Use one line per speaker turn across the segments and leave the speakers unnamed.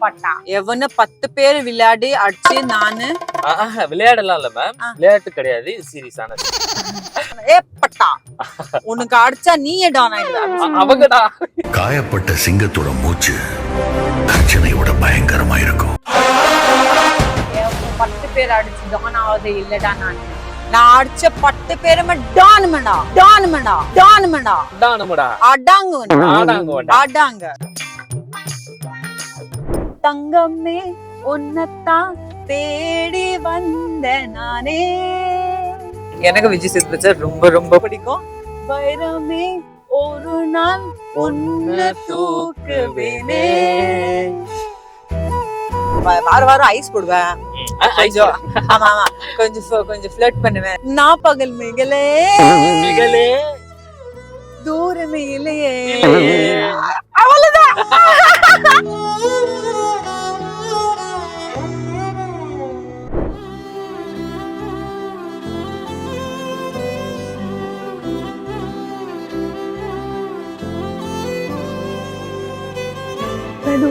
பட்டா எவன 10 பேர் விளையாடி அடிச்சு நானு
விளையாடலாம் இல்ல மேம், விளையாட்டு கிடையாது, சீரியஸானது.
பட்டா உனக்கு அடிச்சா நீயே டான் ஆயிடுவ.
அவங்கடா
காயப்பட்ட சிங்கத்தோட மூச்சு கர்ஜனையோட பயங்கரமா இருக்கும்.
10 பேர் அடிச்சு டான் ஆவதே இல்லடா நான் அடிச்ச 10 பேருமே டானுமடா டானுமடா டானுமடா
டானுமடா
ஆடாங்க. தங்கமே உன்னத்தான் தேடி வந்த நானே. எனக்கு விஜய் சேதுபதி சார் ரொம்ப ரொம்ப பிடிக்கும். வைரமே ஒரு நாள் உன்னை தூக்குவேனே. வாரம் ஐஸ் போடுவேன், ஆமா ஆமா கொஞ்சம் ஃப்ளர்ட் பண்ணுவேன். நான் பகல் மிகலே
மிகலே
தூரமே இல்லையே. அவ்வளவுதான்.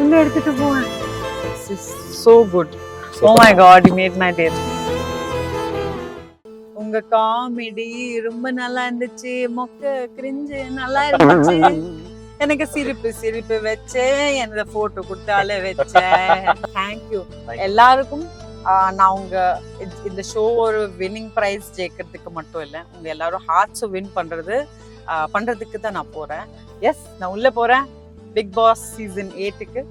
உள்ள எடுத்துட்டு போவேன். So good. Oh my god, you made my day. உங்க காமெடி ரொம்ப நல்லா இருந்துச்சு. மொக்க கிரிஞ்சு நல்லா இருந்துச்சு. எனக்கு சிரிப்பு வச்சேன். என்னோட போட்டோ கொடுத்தாலே வச்சேன். தேங்க்யூ எல்லாருக்கும். நான் உங்க இந்த ஷோ ஒரு வின்னிங் பிரைஸ் ஜெயிக்கிறதுக்கு மட்டும் இல்லை, உங்க எல்லாரும் ஹார்ட்ஸும் வின் பண்றதுக்கு தான் நான் போறேன். எஸ், நான் உள்ள போறேன் பிக் பாஸ் சீசன் 8க்கு.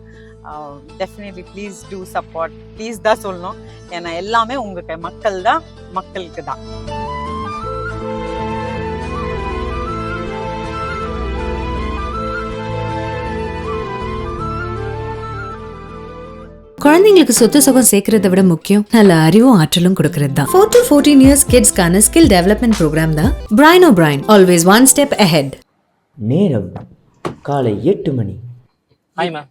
Definitely please do support. Please தான் சொல்லணும், ஏன்னா எல்லாமே உங்க மக்கள் தான், மக்களுக்கு தான்.
குழந்தைங்களுக்கு சொத்து சுகம் சேர்க்கறத விட முக்கியம் நல்ல அறிவும் ஆற்றலும் கொடுக்கறது தான். 4 to 14 years கிட்ஸ்க்கான ஸ்கில் டெவலப்மெண்ட் ப்ரோக்ராம் தான் Brain O Brain, always one step ahead.
நேரம் காலை 8 மணி.
Hi ma'am.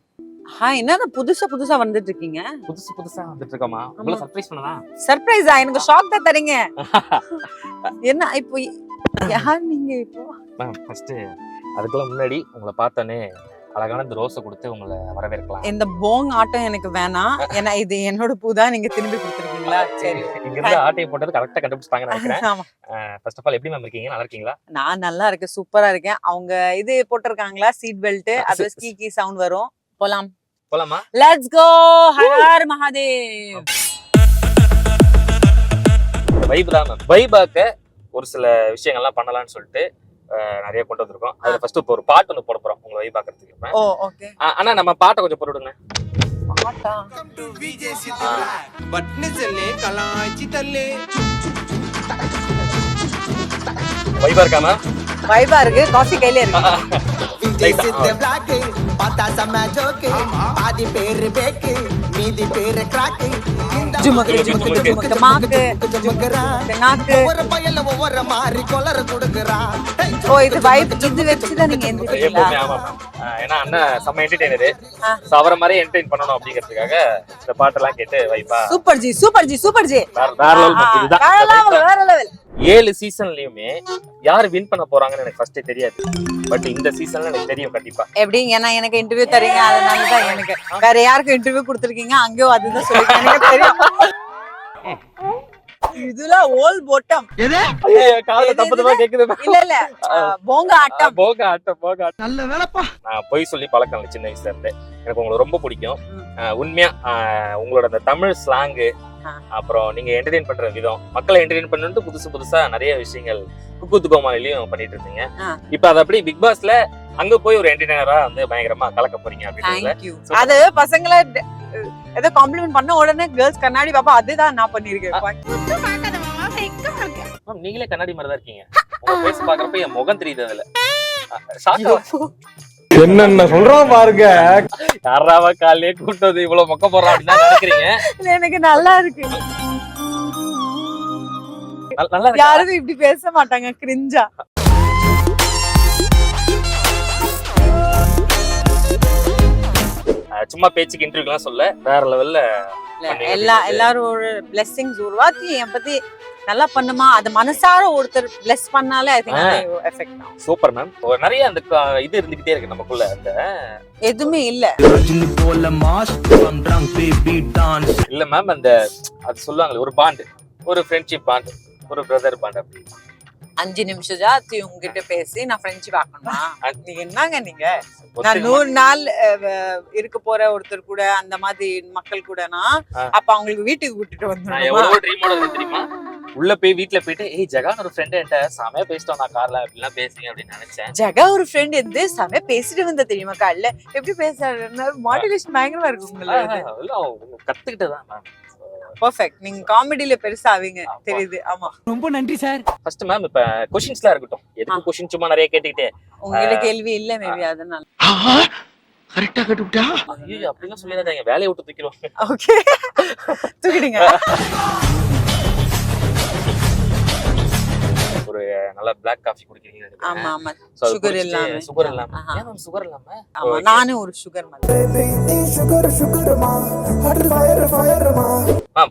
ஹாய், என்ன புதுசா வந்துட்டு இருக்கீங்க?
புதுசா வந்துட்டு இருக்கோமா? உங்களை சர்ப்ரைஸ் பண்ணதா?
சர்ப்ரைஸா? எனக்கு ஷாக் தான் தரீங்க. என்ன இப்போ யார் நீங்க இப்போ?
மேம் ஃபர்ஸ்ட் அதுக்குள்ள முன்னாடி உங்களை பார்த்தனே அழகான இந்த ரோஸை கொடுத்து உங்களை வரவேற்கலாம்.
இந்த போங் ஆட்டம் எனக்கு வேணாம், ஏன்னா இது என்னோட பூ தான், நீங்க திரும்பி கொடுத்துருக்கீங்களா? சரி,
இங்க இருந்து ஆட்டையை போட்டது கரெக்டா கண்டுபிடிச்சிட்டாங்கன்னு நினைக்கிறேன். ஃபர்ஸ்ட் ஆஃப் ஆல் எப்படி மேம் இருக்கீங்க? நல்லா இருக்கீங்களா?
நான் நல்லா இருக்கேன், சூப்பரா இருக்கேன். அவங்க இது போட்டிருக்காங்களா சீட் பெல்ட், அது கீ சவுண்ட் வரும். போலாமா? Let's go. Har Mahadev.
Vibe தான் மேம். வைபாக்க ஒரு சில விஷயங்கள்லாம் பண்ணலாம்னு சொல்லிட்டு நிறைய கொண்டு வந்திருக்கோம். அதுல ஃபர்ஸ்ட் இப்போ ஒரு பாட்டு ஒன்று போட போறோம் உங்களை வைப் பாக்குறதுக்கு.
ஓ ஓகே.
ஆனா நம்ம பாட்டை கொஞ்சம் போட்டுடுங்க.
பாட்டா?
வைபா இருக்கா மேம்?
வைபா இருக்கு. காஃபி கையில இருக்கு.
ஏன்னா அண்ணன் செம்ம என்டர்டெய்னர், அவரை மாதிரி என்டர்டெயின் பண்ணணும் அப்படிங்கிறதுக்காக இந்த பாட்டெல்லாம் கேட்டு வைபா.
Super ji, super ji, super ji. வேற லெவல்.
7 சீசன்லயுமே யார் வின் பண்ண போறாங்கன்னு எனக்கு ஃபர்ஸ்ட் தெரியாது. பட் இந்த சீசன்ல எனக்கு தெரியும் கண்டிப்பா.
எப்படி? ஏன்னா எனக்கு இன்டர்வியூ தரீங்க, அதனால தான் எனக்கு. வேற யாருக்கு இன்டர்வியூ கொடுத்துருக்கீங்க அங்கேயோ அதுதான் சொல்லிருக்கேன், எனக்கு தெரியும். இதுல ஓல் பாட்டம்.
காதுல தப்பதமா கேக்குது.
இல்ல போங்க ஆட்டம்.
நல்ல வேலைப்பா. நான் போய் சொல்லி பழக்கம் இல்ல சின்ன வயசுல இருந்து. எனக்கு உங்களை ரொம்ப பிடிக்கும். உண்மையா உங்களோட அந்த தமிழ் ஸ்லாங், அப்புறம் நீங்க என்டர்டெயின் பண்ற விதம், மக்களை என்டர்டெயின் பண்ணிட்டு புதுசா நிறைய விஷயங்கள் குக்கு கோமாளிலையும் பண்ணிட்டு இருந்தீங்க. இப்ப அது அப்படி பிக் பாஸ்ல அங்க போய் ஒரு என்டர்டெய்னரா வந்து பயங்கரமா கலக்க போறீங்க அப்படின்னு.
அது பசங்களை ஏதோ காம்ப்ளிமெண்ட் பண்ண உடனே கேர்ள்ஸ் கண்ணாடி பாப்பா, அதுதான் நான் பண்ணிருக்கேன்.
நீங்களே கண்ணாடி மாதிரி தான் இருக்கீங்க. உங்க பேச பாக்குறப்ப என் முகம் தெரியுது. அதுல
என்னென்ன சொல்றோம் பாருங்க.
யாராவா காலையே கூட்டது இவ்வளவு மொக்க போடுறோம் அப்படின்னு தான் நினைக்கிறீங்க.
எனக்கு நல்லா இருக்கு. யாரும் இப்படி பேச மாட்டாங்க, கிரிஞ்சா.
சும்மா பேச்சுக்கு இன்டர்வியூலாம் சொல்ல வேற லெவல்ல
எல்லாரும் ஒரு பிளெஸிங்ஸ் ஒரு வார்த்தை என் பத்தி நல்லா பண்ணுமா அது மனசார ஒருத்தர் பிளெஸ் பண்ணாலே ஐ திங்க் எஃபெக்ட் ஆகும்.
Super ma'am. நிறைய அந்த இது இருந்துகிட்டே இருக்கு நமக்குள்ள. அந்த
எதுவுமே இல்ல
இல்ல மேம், அந்த அது சொல்லுவாங்களே ஒரு பாண்ட், ஒரு ஃப்ரெண்ட்ஷிப் பாண்ட், ஒரு பிரதர் பாண்ட். அப்படி
5 நிமிஷம் ஜாத்தி உங்ககிட்ட பேசி நான் ஃப்ரெண்ட்ஷிப் ஆக்கணுமா? நீங்க என்னங்க நீங்க நான் 100 நாள் இருக்க போற ஒருத்தர் கூட அந்த மாதிரி மக்கள் கூடனா அப்ப அவங்களுக்கு வீட்டுக்கு கூட்டிட்டு வந்து
தெரியுமா? உள்ள போய் வீட்டுல போயிட்டு ஏய் ஜகா ஒரு ஃப்ரெண்ட் என்கிட்ட செமையா பேசிட்டோம் நான் கார்ல அப்படிலாம் பேசுறீங்க அப்படின்னு நினைச்சேன்.
ஜகா ஒரு ஃப்ரெண்ட் இருந்து செமையா பேசிட்டு வந்த தெரியுமா கார்ல எப்படி பேசுறாரு மோட்டிவேஷன் பயங்கரமா இருக்கு உங்களுக்கு.
கத்துக்கிட்டதான் மேம்.
பெர்ஃபெக்ட். நீங்க காமெடில பெருசா ஆவீங்க தெரியுது. ஆமா
ரொம்ப நன்றி சார்.
ஃபர்ஸ்ட் மேம் இப்ப क्वेश्चंसலாம் இருக்கட்டும். எதுக்கு क्वेश्चन சும்மா நிறைய கேட்டிட்டே
உங்ககிட்ட கேள்வி இல்ல மேபி அதனால.
கரெக்ட்டா கட்டுடா.
ஐயோ அப்படிலாம் சொல்லிடாதீங்க, வேலைய விட்டு தூக்கிடுவாங்க.
ஓகே தூக்கிடுங்க.
ஒரு நல்ல Black காபி குடிக்கிறீங்க.
ஆமா ஆமா சுகர் இல்லாம.
சுகர் இல்லாம. ஏன் மேம் சுகர் இல்லாம?
ஆமா நானே ஒரு சுகர்
மேம்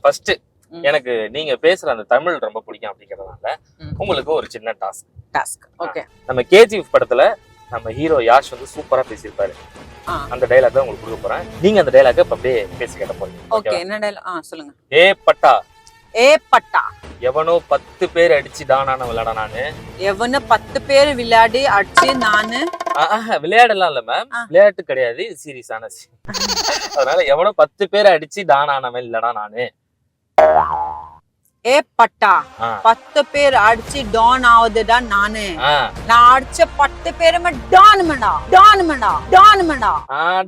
ஃபர்ஸ்ட் எனக்கு நீங்க பேசுற அந்த தமிழ் ரொம்ப பிடிக்கும் அப்படிங்கறதுனால உங்களுக்கு ஒரு சின்ன டாஸ்க்.
ஓகே.
நம்ம கேஜிஎஃப் படத்துல நம்ம ஹீரோ யாஷ் வந்து சூப்பரா பேசியிருப்பாரு. அந்த டயலாக் தான் உங்களுக்கு கொடுக்க போறேன். நீங்க அந்த டயலாக இப்ப அப்படியே பேசி கேட்ட போறீங்க.
ஓகே என்ன டயலாக் சொல்லுங்க.
ஏ பட்டா
ஏ பட்டா
எவனோ 10 பேர் அடிச்சு டானான விளையாட நானு.
எவனோ 10 பேர் விளையாடி அடிச்சு நானு.
விளையாடலாம் இல்ல மேம், விளையாட்டு கிடையாது, இது சீரியஸான சீன். அதனால எவனோ 10 பேர் அடிச்சு டானானவன் இல்லடா நானு.
ஏ பட்டா 10 பேர் அடிச்சு டான் ஆகுதுடா நானு. நான் அடிச்ச 10 பேருமே டானுமடா டானுமடா டானுமடா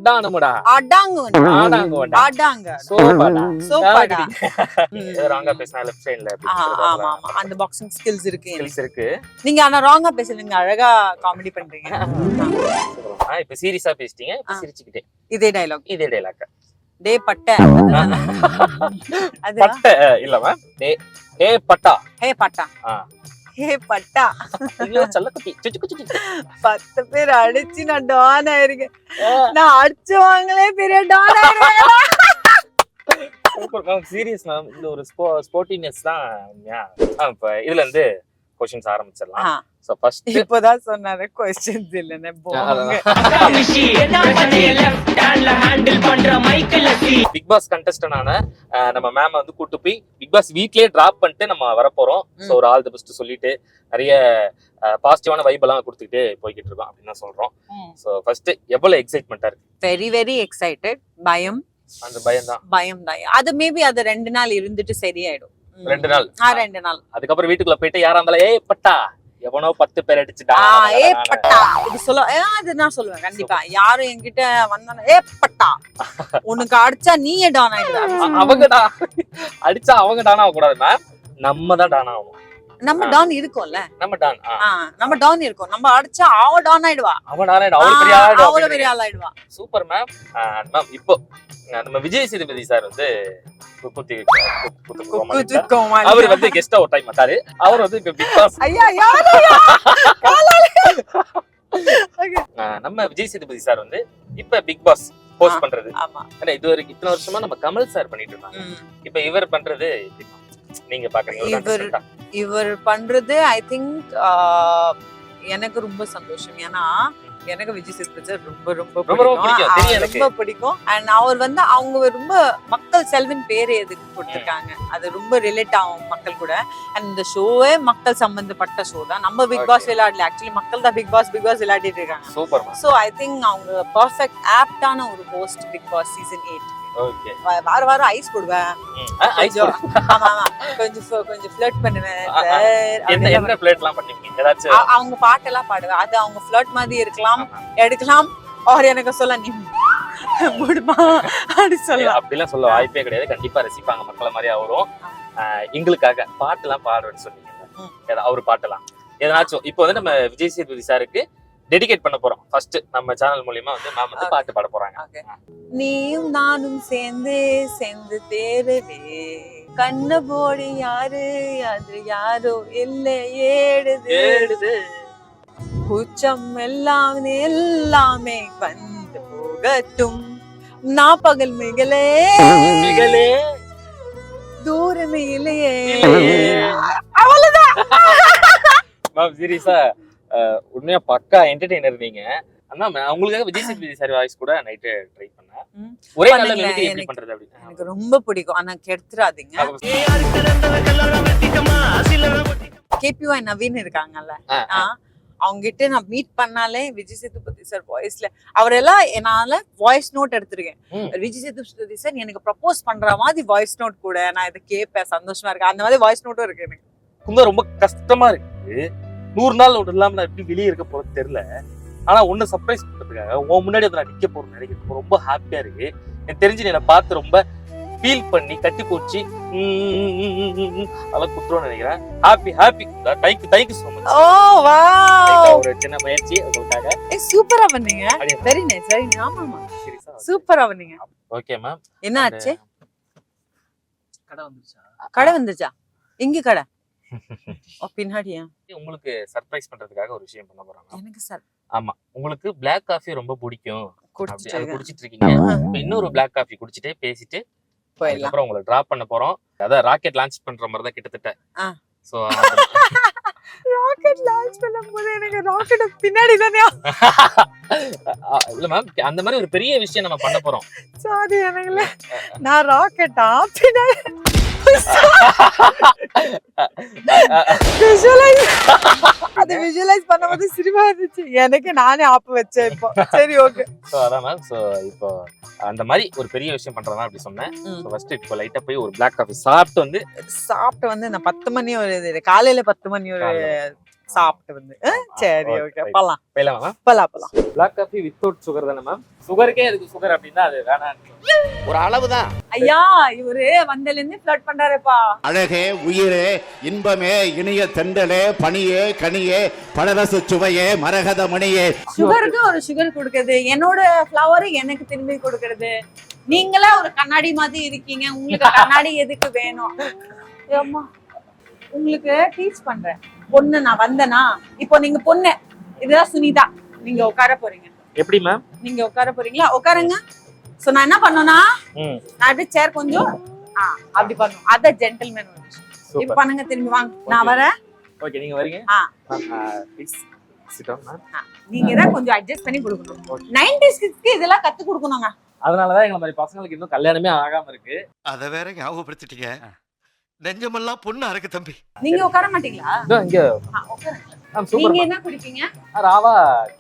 டானுமடா
அடாங்குடா அடாங்க
சோபாடா
சோபாடா.
ராங்கா பேசினா லெஃப்ட் சைடுல.
ஆமா ஆமா அந்த பாக்ஸிங் ஸ்கில்ஸ்
இருக்கு.
நீங்க ஆனா ராங்கா பேசுறீங்க, அழகா காமெடி பண்றீங்க.
இப்ப சீரியஸா பேசிட்டீங்க, இப்ப சிரிச்சுக்கிட்டே
இதே டயலாக். டே பட்ட அது
பட்ட இல்ல மேம். ஏ பட்டா
ஹே பட்டா ஹே பட்டா
ஐயோ சல்லக்குட்டி
10 பேர் அடிச்சு நான் டான் ஆயிருக்கேன். நான் அடிச்சவங்களே பெரிய டான் ஆயிருக்கேன்.
Super ma'am, serious ma'am. இந்த ஒரு ஸ்போர்ட்டினஸ் தான். இப்ப இதுல இருந்து क्वेश्चंस ஆரம்பிச்சிடலாம். சோ ஃபர்ஸ்ட்
இப்போதான் சொன்னாரு क्वेश्चंस இல்லனே போங்க.
பிக் பாஸ் கண்டஸ்டன்டான நம்ம மேம் வந்து கூட்டி போய் பிக் பாஸ் வீட்லயே டிராப் பண்ணிட்டு நம்ம வர போறோம். சோ ஒரு ஆல் தி பெஸ்ட் சொல்லிட்டு நிறைய பாசிட்டிவான வைப் எல்லாம் கொடுத்துட்டு போய்கிட்டு இருக்கோம் அப்படின்னு சொல்றோம். சோ ஃபர்ஸ்ட் எவ்வளவு எக்ஸைட்மென்ட்டா இருக்கு?
Very very excited. பயம் தான். அது மேபி அது 2 நாள் இருந்துட்டு சரியாயிடும்.
2 நாள்.
2 நாள்.
அதுக்கப்புறம் வீட்டுக்குள்ள போயிட்டு யாரா இருந்தாலும் ஏய் பட்டா எவனோ 10 பேர் அடிச்சுடா
ஏ பட்டா இது சொல்ல அது நான் சொல்லுவேன் கண்டிப்பா. யாரும் என்கிட்ட வந்தானே ஏ பட்டா உனக்கு அடிச்சா நீயே டான் ஆயிடுவ.
அவங்கடா அடிச்சா அவங்க டான் ஆக கூடாது மேம், நம்ம தான் டான் ஆகும்.
நம்ம டான் இருக்கோம்ல,
நம்ம டான்
இருக்கோம். நம்ம அடிச்சா அவ டான் ஆயிடுவா.
அவ
பெரிய ஆள் ஆயிடுவா.
Super ma'am. மேம் இப்போ நம்ம விஜய் சேதுபதி சார் வந்து அவர் வந்து கெஸ்டா ஒரு டைம் வந்தாரு. அவர் வந்து இப்ப பிக் பாஸ் நம்ம விஜய் சேதுபதி சார் வந்து இப்ப பிக் பாஸ் ஹோஸ்ட் பண்றது. இது வரைக்கும் இத்தனை வருஷமா நம்ம கமல் சார் பண்ணிட்டு இருந்தாங்க. இப்ப இவர் பண்றது நீங்க பாக்குறீங்க.
இவர் பண்றது ஐ திங்க் எனக்கு ரொம்ப சந்தோஷம். ஏன்னா எனக்கு விஜய் சேதுபதி சார் ரொம்ப ரொம்ப பிடிக்கும். அண்ட் அவர் வந்து அவங்க ரொம்ப மக்கள் செல்வன் பேரு எதுக்கு கொடுத்திருக்காங்க, அது ரொம்ப ரிலேட் ஆகும் மக்கள் கூட. அண்ட் இந்த ஷோவே மக்கள் சம்பந்தப்பட்ட ஷோ தான். நம்ம பிக் பாஸ் விளையாடல, ஆக்சுவலி மக்கள் தான் பிக் பாஸ் விளையாடிட்டு இருக்காங்க.
சூப்பர்.
சோ ஐ திங்க் அவங்க பர்ஃபெக்ட் ஆப்டான ஒரு ஹோஸ்ட் பிக் பாஸ் சீசன் 8. வாரம் ஐஸ் போடுவேன், கொஞ்சம் ஃப்ளர்ட் பண்ணுவேன். அவங்க பாட்டெல்லாம் பாடுவேன், அது அவங்க ஃப்ளர்ட் மாதிரி இருக்கலாம், எடுக்கலாம். அவர் எனக்கு சொல்ல நீ முடியுமா அப்படி சொல்ல
அப்படிலாம் சொல்ல வாய்ப்பே கிடையாது. கண்டிப்பா ரசிப்பாங்க மக்களை மாதிரி. அவரும் எங்களுக்காக பாட்டெல்லாம் பாடுவேன்னு சொன்னீங்க, அவரு பாட்டெல்லாம் எதனாச்சும் இப்போ வந்து நம்ம விஜய் சேதுபதி சாருக்கு டெடிகேட் பண்ண போறோம். ஃபர்ஸ்ட் நம்ம சேனல் மூலமா வந்து மேம் வந்து பாட்டு பாட போறாங்க.
நீயும் நானும் சேர்ந்து தேரவே கண்ண போடி யாரு அது யாரோ இல்ல ஏடுது குச்சம் எல்லாமே வந்து போகட்டும் நான் பகல் மிகலே
மிகலே
தூரமே இல்லையே
இல்லையே.
அவ்வளவுதான்.
மேம் சீரியஸா உண்மையா பக்கா என்டர்டெய்னர் நீங்க. அண்ணா உங்களுக்காக விஜய் சேதுபதி சார் வாய்ஸ் கூட நைட்டு ட்ரை பண்ணேன். ஒரே நல்ல
பண்ணுங்களேன்.
மிமிக்ரி எப்படி
எனக்கு-
பண்றது அப்படி?
எனக்கு ரொம்ப பிடிக்கும். ஆனா கெடுத்துறாதீங்க. கேபிஒய் நவீன் இருக்காங்கல்ல, அவங்க கிட்ட நான் மீட் பண்ணாலே விஜய் சேதுபதி சார் வாய்ஸ்ல அவரெல்லாம் என்னால வாய்ஸ் நோட் எடுத்திருக்கேன். விஜய் சேதுபதி சார் எனக்கு ப்ரப்போஸ் பண்ற மாதிரி வாய்ஸ் நோட் கூட நான் இதை கேட்பேன், சந்தோஷமா இருக்கேன். அந்த மாதிரி வாய்ஸ் நோட்டும் இருக்கு எனக்கு.
குந்தா ரொம்ப கஷ்டமா இருக்கு. 100 நாள் ஒன்று இல்லாம நான் எப்படி வெளியே இருக்க போறது தெரியல. ஆனா ஒண்ணு சர்ப்ரைஸ் பண்றதுக்காக உன் முன்னாடி வந்து நான் நிக்க போறேன்னு நினைக்கிறேன். ரொம்ப ஹாப்பியா இருக்கு. எனக்கு தெரிஞ்சு நீ என்னை பார்த்து ரொம்ப ஃபீல் பண்ணி கட்டி போச்சு அதெல்லாம் குத்துறோம்னு நினைக்கிறேன். Happy thank you so much.
ஓ வாவ்,
ஒரு சின்ன முயற்சி உங்களுக்காக.
சூப்பரா பண்ணீங்க. Very nice, very nice. ஆமா ஆமா, சூப்பரா பண்ணீங்க.
Okay ma'am.
என்ன ஆச்சு?
கடை வந்துருச்சா?
கடை வந்துச்சா? எங்க கடை? ஓ, பின்னாடியா?
உங்களுக்கு சர்ப்ரைஸ் பண்றதுக்காக ஒரு விஷயம் பண்ண போறாங்க.
எனக்கு சார்
ஆமா, உங்களுக்கு பிளாக் காஃபி ரொம்ப பிடிக்கும்.
குடிச்சிட்டு
குடிச்சிட்டு இருக்கீங்க. இப்ப இன்னொரு பிளாக் காஃபி குடிச்சிட்டே பேசிட்டு
போயிடலாம்.
அப்புறம் உங்களை டிராப் பண்ண போறோம். அதான் ராக்கெட் லான்ச் பண்ற மாதிரி தான் கிட்டத்தட்ட. சோ
ராக்கெட் லான்ச் பண்ணும்போது எனக்கு ராக்கெட் பின்னாடி தானே.
இல்ல மேம், அந்த மாதிரி ஒரு பெரிய விஷயம் நம்ம பண்ண போறோம்.
சாரி எனக்குல, நான் ராக்கெட்டா பின்னாடி அது விஷுவலைஸ் பண்ணும்போது சிரிப்பா இருந்துச்சு எனக்கு. நானே ஆப்பு வச்சேன் இப்போ. சரி ஓகே.
சோ அதான் மேம். சோ இப்போ அந்த மாதிரி ஒரு பெரிய விஷயம் பண்றதா அப்படி சொன்னேன். சோ ஃபர்ஸ்ட் இப்போ லைட்டா போய் ஒரு பிளாக் காஃபி சாப்பிட்டு வந்து
நான் 10 மணி ஒரு காலையில 10 மணி ஒரு சாப்பிட்டு வந்து சரி ஓகே போலாம்
போயிடலாமா?
போலாம்.
பிளாக் காஃபி வித்தவுட் சுகர் தானே மேம்? சுகருக்கே அதுக்கு சுகர் அப்படின்னா அது வேணாம்.
ஒரு அளவுதான்.
ஐயா, இவரு வந்தல இருந்து ஃப்ளர்ட் பண்றாருப்பா.
அழகே, உயிரே, இன்பமே, இனிய தெண்டலே, பனியே, கனியே, பழரச சுவையே, மரகத மணியே.
சுகருக்கு ஒரு சுகர் கொடுக்கறது, என்னோட ஃப்ளவர் எனக்கு திரும்பி கொடுக்கறது. நீங்களா ஒரு கண்ணாடி மாதிரி இருக்கீங்க. உங்களுக்கு கண்ணாடி எதுக்கு வேணும்? அம்மா, உங்களுக்கு டீச் பண்றேன். பொண்ணு நான் வந்தனா, இப்போ நீங்க பொண்ணு, இதுதான் சுனிதா. நீங்க உட்கார போறீங்க.
எப்படி மேம்?
நீங்க உட்கார போறீங்களா? உட்காருங்க. சோ நான் என்ன பண்ணனும்னா, நான் அப்படியே சேர் கொஞ்சம் அப்படி பண்ணும். அத ஜென்டில்மேன் இப்ப பண்ணுங்க. திரும்பி வாங்க, நான் வரேன்.
ஓகே, நீங்க வரீங்க. Please sit down ma'am.
நீங்க தான் கொஞ்சம் அட்ஜஸ்ட் பண்ணி கொடுக்கணும். 90s கிட்ஸ்க்கு இதெல்லாம் கத்து கொடுக்கணும்ங்க.
அதனாலதான் எங்க மாதிரி பசங்களுக்கு இன்னும் கல்யாணமே ஆகாம இருக்கு.
அத வேற ஞாபகப்படுத்திட்டீங்க. நெஞ்சமெல்லாம் பொண்ணு அறக்கு தம்பி.
நீங்க உட்கார மாட்டீங்களா?
இங்க
உட்காருங்க.
சூப்பர்.
நீங்க என்ன குடிப்பீங்க?
ராவா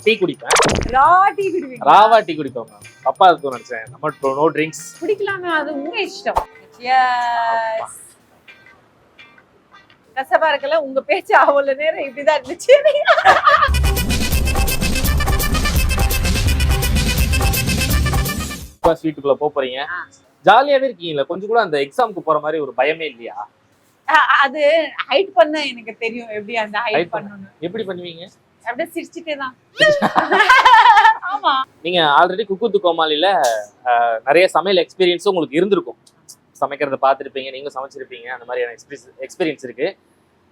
டீ குடிப்பேன்.
ரா டீ குடிப்பீங்க?
ராவா டீ குடிப்போம் மேம். அப்பா அதுக்கு நினைச்சேன். நம்ம நோ ட்ரிங்க்ஸ்
குடிக்கலாமே, அது உங்க இஷ்டம். எஸ். கசப்பா இருக்கல உங்க பேச்சு அவ்வளவு நேரம் இப்படிதான் இருந்துச்சு.
ஸ்வீட்டுக்குள்ள போறீங்க. ஜாலியாவே இருக்கீங்களா? கொஞ்சம் கூட அந்த எக்ஸாமுக்கு போற மாதிரி ஒரு பயமே இல்லையா?
அது ஹைட் பண்ண எனக்கு தெரியும். எப்படி அந்த ஹைட் பண்ணனும்.
எப்படி பண்ணுவீங்க?
அப்படியே சிரிச்சிட்டே தான். ஆமா.
நீங்க ஆல்ரெடி குக்கு வித் கோமாளில நிறைய சமையல் எக்ஸ்பீரியன்ஸ் உங்களுக்கு இருந்திருக்கும். சமைக்கிறத பார்த்துருப்பீங்க, நீங்க சமைச்சிருப்பீங்க. அந்த மாதிரியான எக்ஸ்பீரியன்ஸ் இருக்கு.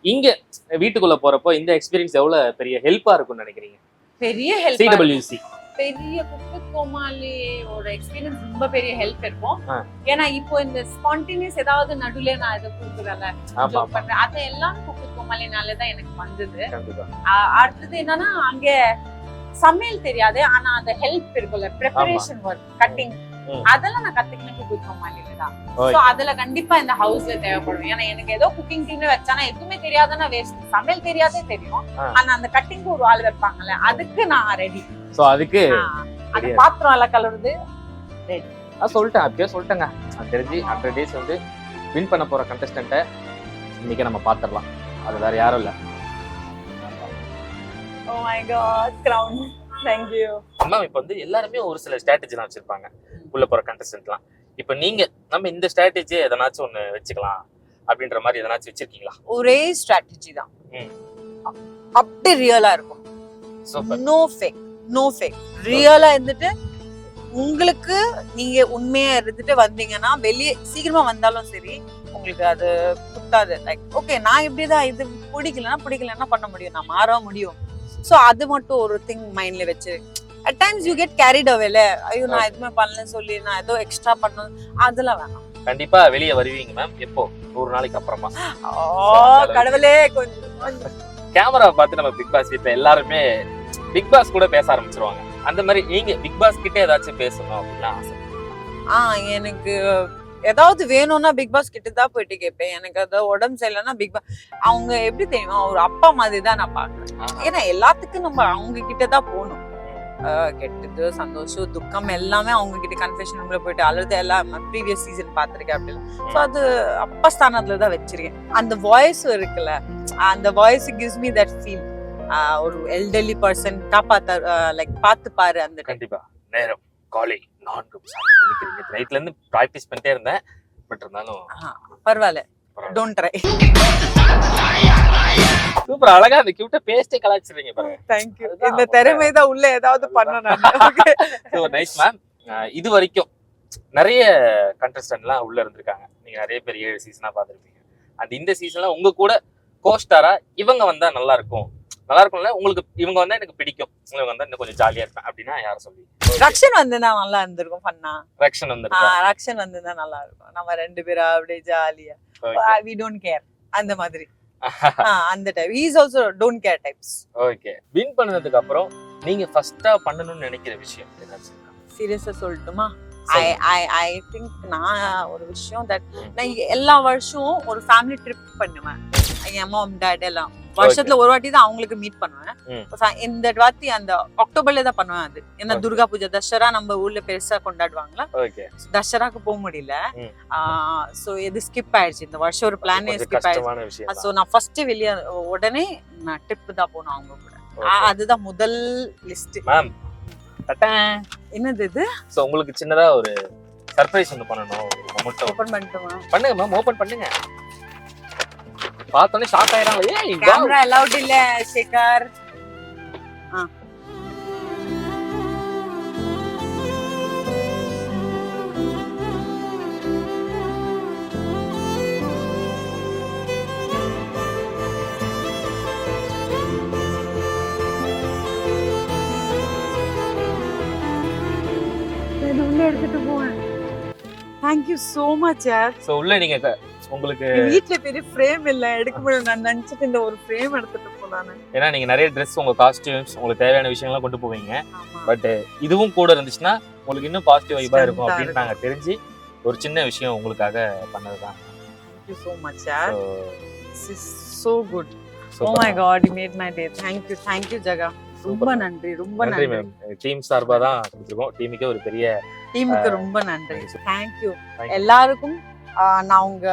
இங்க வீட்டுக்குள்ள போறப்போ இந்த எக்ஸ்பீரியன்ஸ் எவ்வளவு பெரிய ஹெல்ப்பா இருக்கும்னு நினைக்கிறீங்க?
பெரிய ஹெல்ப்.
CWC
பெரிய குக்கு கோமாளியோட எக்ஸ்பீரியன்ஸ் ரொம்ப பெரிய ஹெல்ப் இருக்கும். ஏன்னா இப்போ இந்த ஸ்பான்டேனியஸ் ஏதாவது நடுவுல நான் இதை கொடுக்குறேன்ல, ஜோக் பண்றேன், அதெல்லாம் குக்கு கோமாளினால தான் எனக்கு வந்தது. அடுத்தது என்னன்னா, அங்க சமையல் தெரியாது, ஆனா அந்த ஹெல்ப் இருக்குல்ல, ப்ரிப்பரேஷன் ஒர்க், கட்டிங், அதெல்லாம் நான் கத்துக்கினேன் குக்கு கோமாளில தான். சோ அதுல கண்டிப்பா இந்த ஹவுஸ்ல தேவைப்படும். ஏன்னா எனக்கு ஏதோ குக்கிங் டீம்ல வச்சானா எதுவுமே தெரியாதுன்னா வேஸ்ட். சமையல் தெரியாதே தெரியும், ஆனா அந்த கட்டிங் ஒரு ஆள் வைப்பாங்கல்ல, அதுக்கு நான் ரெடி.
சோ அதுக்கு
அந்த பாத்திரம் எல்லாம் கலருது ரெடி.
சொல்லிட்டேன், அப்படியே சொல்லிட்டேங்க. தெரிஞ்சு 100 days வந்து வின் பண்ண போற கண்டஸ்டன்ட்டை இன்னைக்கு நம்ம பாத்துடலாம். அது வேற யாரும் இல்ல.
Oh my god, crown. Thank you.
Ma'am, இப்போ வந்து எல்லாருமே ஒரு சில ஸ்ட்ராட்டஜிலாம் வச்சிருப்பாங்க உள்ள போற கண்டஸ்டன்ட்லாம். இப்போ நீங்க நம்ம இந்த ஸ்ட்ராட்டஜி எதனாச்சும் ஒண்ணு வச்சுக்கலாம் அப்படின்ற மாதிரி எதனாச்சும் வச்சிருக்கீங்களா?
ஒரே ஸ்ட்ராட்டஜி தான். அப்படி ரியலா இருக்கும்.
Super.
No fake, no fake. ரியலா இருந்துட்டு உங்களுக்கு நீங்க உண்மையா இருந்துட்டு வந்தீங்கன்னா வெளியே சீக்கிரமா வந்தாலும் சரி உங்களுக்கு அது குத்தாது. லைக் ஓகே, நான் இப்படிதான், இது பிடிக்கலன்னா பண்ண முடியும், நான் மாற முடியும். சோ அது மட்டும் ஒரு திங் மைண்ட்ல வச்சு at times you get carried away ல ஐயோ நான் எதுவுமே பண்ணலன்னு சொல்லி நான் ஏதோ எக்ஸ்ட்ரா பண்ணணும் அதெல்லாம் வேணாம்.
கண்டிப்பா வெளியே வருவீங்க மேம். எப்போ? 100 நாளைக்கு அப்புறமா.
கடவுளே கொஞ்சம்
கேமரா பார்த்து நம்ம பிக் பாஸ் வீட்ல எல்லாருமே பிக் பாஸ் கூட பேச ஆரம்பிச்சிருவாங்க. அந்த மாதிரி நீங்க பிக் பாஸ் கிட்ட ஏதாச்சும் பேசணும் அப்படின்னு ஆசை?
எனக்கு ஏதாவது வேணும்னா பிக் பாஸ் கிட்ட தான் போயிட்டு கேட்பேன். எனக்கு அது உடம்பு சரியில்லைன்னா பிக் பாஸ் அவங்க எப்படி தெரியுமா ஒரு அப்பா மாதிரி தான் நான் பாக்குறேன். ஏன்னா எல்லாத்துக்கும் நம்ம அவங்க கிட்ட தான் போகணும். கெட்டது சந்தோஷம் துக்கம் எல்லாமே அவங்க கிட்ட கன்ஃபெஷன் ரூம்ல போயிட்டு அழுது எல்லாம் ப்ரீவியஸ் சீசன் பாத்திருக்கேன் அப்படின்னு. ஸோ அது அப்பா ஸ்தானத்துல தான் வச்சிருக்கேன். அந்த வாய்ஸ் இருக்குல்ல, அந்த voice gives me that feel. ஒரு எல்டர்லி பர்சன் காப்பாத்த லைக் பார்த்து பாரு அந்த.
கண்டிப்பா. நேரம் காலை 4 நைட்ல இருந்து பிராக்டிஸ் பண்ணிட்டே இருந்தேன். பட் இருந்தாலும்
பரவாயில்ல, டோன்ட் ட்ரை.
சூப்பர், அழகா அந்த கியூட்டா பேஸ்டே கலாச்சிருக்கீங்க பாருங்க.
Thank you. இந்த திறமை தான் உள்ள ஏதாவது பண்ணனும் நான்.
So nice ma'am. இது வரைக்கும் நிறைய கண்டஸ்டன்ட்லாம் உள்ள இருந்திருக்காங்க. நீங்க நிறைய பேர் 7 சீசனா பாத்துருப்பீங்க. அண்ட் இந்த சீசன்ல உங்க கூட கோஸ்டாரா இவங்க வந்தா நல்லா இருக்கும்ல, உங்களுக்கு இவங்க வந்தா எனக்கு பிடிக்கும், இவங்க வந்தா இன்னும் கொஞ்சம் ஜாலியா இருப்பேன் அப்படின்னா யார சொல்லி?
ரக்ஷன் வந்தா நல்லா இருந்திருக்கும், ஃபன்னா.
ரக்ஷன்
வந்தா நல்லா இருக்கும். நம்ம ரெண்டு பேரும் அப்படியே ஜாலியா we don't care அந்த மாதிரி. அந்த type he is also don't care types.
Okay. Win பண்ணதுக்கு அப்புறம் நீங்க ஃபர்ஸ்டா பண்ணனும்னு நினைக்கிற விஷயம் என்னது?
சீரியஸா சொல்லட்டுமா? I think நான் ஒரு விஷயம் that நான் எல்லா வருஷமும் ஒரு ஃபேமிலி ட்ரிப் பண்ணுவேன். என் மாம் டாட் எல்லாம் வருஷத்துல ஒரு வாட்டி தான் அவங்களுக்கு மீட் பண்ணுவேன். இந்த வாட்டி அந்த அக்டோபர்ல தான் பண்ணுவேன். அது ஏன்னா துர்கா பூஜை தசரா நம்ம ஊர்ல பெருசா கொண்டாடுவாங்களா, தசராக்கு போக முடியல. சோ இது ஸ்கிப் ஆயிடுச்சு. இந்த வருஷம் ஒரு பிளானே ஸ்கிப் ஆயிடுச்சு. சோ நான் ஃபர்ஸ்ட் வெளியே உடனே நான் ட்ரிப் தான் போனோம் அவங்க கூட. அதுதான் முதல் லிஸ்ட். மேம் என்னது இது?
சோ உங்களுக்கு சின்னதா ஒரு சர்ப்ரைஸ் வந்து பண்ணனும்.
ஓபன் பண்ணட்டுமா?
பண்ணுங்க மேம், ஓபன் பண்ணுங்க. பார்த்தோனே ஷாக் ஆயிராங்க. ஏய்
கேமரா அலௌட் இல்ல சேகர். இது உள்ள எடுத்துட்டு போறேன். Thank you so much யார்.
சோ உள்ள நீங்க உங்களுக்கு
வீட்ல பெரிய ஃப்ரேம் இல்ல எடுக்க முடியும். நான் நினைச்சிட்டு இந்த ஒரு ஃப்ரேம் எடுத்துட்டு போலானே.
ஏன்னா நீங்க நிறைய Dress, உங்க காஸ்டியூம்ஸ், உங்களுக்கு தேவையான விஷயங்கள்லாம் கொண்டு போவீங்க. பட் இதுவும் கூட இருந்துச்சுன்னா உங்களுக்கு இன்னும் பாசிட்டிவ் வைபா இருக்கும் அப்படின்னு நாங்க தெரிஞ்சு ஒரு சின்ன விஷயம் உங்களுக்காக பண்ணதுதான்.
Thank you so much யார். This is so good. Oh my god, you made my day. Thank you ஜகா. ரொம்ப நன்றி, ரொம்ப நன்றி
மேம். டீம் சார்பா தான் கொடுத்துருக்கோம். டீமுக்கே ஒரு பெரிய
டீமுக்கு ரொம்ப நன்றி. Thank you எல்லாருக்கும். நான் உங்க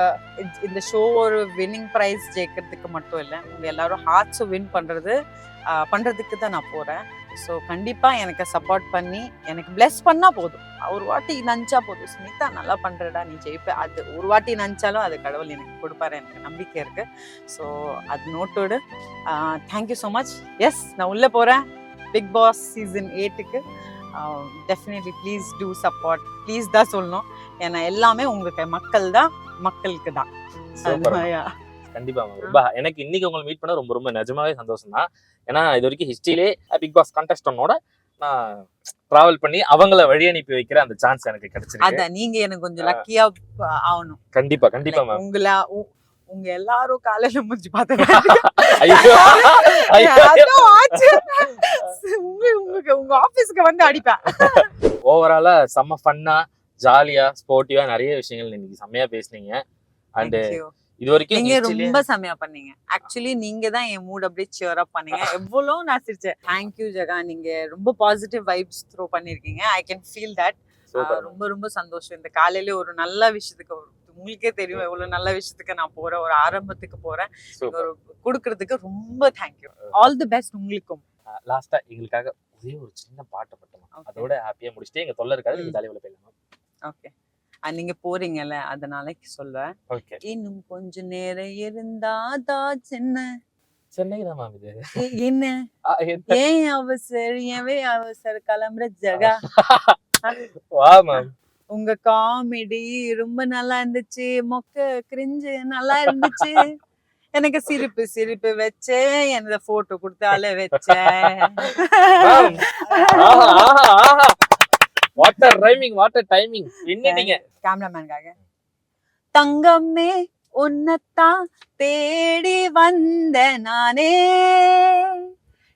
இந்த ஷோ ஒரு வின்னிங் பிரைஸ் ஜெயிக்கிறதுக்கு மட்டும் இல்லை, உங்க எல்லாரும் ஹார்ட்ஸ் வின் பண்றதுக்கு தான் நான் போறேன். ஸோ கண்டிப்பா எனக்கு சப்போர்ட் பண்ணி எனக்கு பிளெஸ் பண்ணா போதும். ஒரு வாட்டி நினைச்சா போதும், சுனிதா நல்லா பண்றடா நீ ஜெயிப்ப. அது ஒரு வாட்டி நினைச்சாலும் அது கடவுள் எனக்கு கொடுப்பாரு, எனக்கு நம்பிக்கை இருக்கு. ஸோ அது நோட்டோடு தேங்க்யூ ஸோ மச். எஸ் நான் உள்ள போறேன் பிக் பாஸ் சீசன் 8க்கு. Definitely please do support. Please தான் சொல்லணும், ஏன்னா எல்லாமே உங்களுக்கு மக்களுக்கு தான்.
கண்டிப்பா ரொம்ப எனக்கு இன்னைக்கு உங்களை மீட் பண்ண ரொம்ப ரொம்ப நிஜமாவே சந்தோஷம் தான். ஏன்னா இது வரைக்கும் ஹிஸ்டரியிலே பிக் பாஸ் கண்டஸ்டன்டோட நான் டிராவல் பண்ணி அவங்கள வழி அனுப்பி வைக்கிற அந்த சான்ஸ் எனக்கு கிடைச்சிருக்கு.
அதான் நீங்க எனக்கு கொஞ்சம் லக்கியா ஆகணும்.
கண்டிப்பா கண்டிப்பா மேம்.
உங்க எல்லாரும் காலையில முடிஞ்சு பார்த்தேன். உங்க ஆபீஸ்க்கு வந்து அடிப்பேன்.
ஓவராலா செம்ம ஃபன்னா ஜாலியா ஸ்போர்ட்டிவா நிறைய விஷயங்கள் இன்னைக்கு செம்மையா பேசுனீங்க. அண்ட் இது வரைக்கும்
நீங்க ரொம்ப செம்மையா பண்ணீங்க. ஆக்சுவலி நீங்க தான் என் மூட் அப்படியே சியர் அப் பண்ணீங்க. எவ்வளவு நான் சிரிச்சேன். தேங்க்யூ ஜகா, நீங்க ரொம்ப பாசிட்டிவ் வைப்ஸ் த்ரோ பண்ணிருக்கீங்க. I can feel that. ரொம்ப ரொம்ப சந்தோஷம். இந்த காலையில ஒரு நல்ல விஷயத்துக்கு, உங்களுக்கே தெரியும் எவ்வளவு நல்ல விஷயத்துக்கு நான் போறேன், ஒரு ஆரம்பத்துக்கு போறேன். ஒரு கொடுக்கறதுக்கு ரொம்ப தேங்க்யூ. ஆல் தி பெஸ்ட் உங்களுக்கும்.
லாஸ்டா எங்களுக்காக ஒரே ஒரு சின்ன பாட்டு மட்டும், அதோட ஹாப்பியா முடிச்சிட்டு எங்க தொல்லை இருக்காது, நீங்க ஜாலியா போயிடலாம்.
ஓகே, நீங்க போறீங்கல்ல அதனால சொல்றேன். இன்னும் கொஞ்ச நேரம் இருந்தாதான்
சென்னை தான் மேம். இது
என்ன ஏன் அவசர கிளம்புற ஜகா.
வா மேம்.
உங்க காமெடி ரொம்ப நல்லா இருந்துச்சு. மொக்க கிரிஞ்சு நல்லா இருந்துச்சு. எனக்கு சிரிப்பு சிரிப்பு வச்சே என்னோட போட்டோ கொடுத்து அழ வச்சேன்.
வாட்டர் ரைமிங் வாட்டர் டைமிங் என்னீங்க
கேமராமேனுக்காக. தங்கமே உன்னத்தான் தேடி வந்த நானே,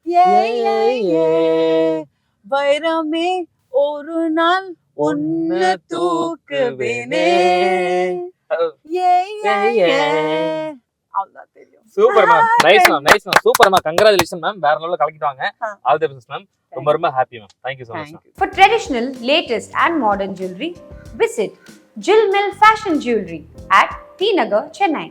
ஏ ஏ ஏ வைரமே ஒரு நாள் உன்னை தூக்குவேனே, ஏ ஏ ஏ அவ்வளவுதான் தெரியும்.
Super ma'am, nice ma'am, nice ma'am, super ma'am, congratulation ma'am, வேற லெவல்ல கலக்கிட்டாங்க. ஆல் தி பெஸ்ட் மேம், ரொம்ப ரொம்ப happy ma'am, thank you so much.
For traditional, latest and modern jewelry, visit Jill Mill Fashion Jewelry at T Nagar, Chennai.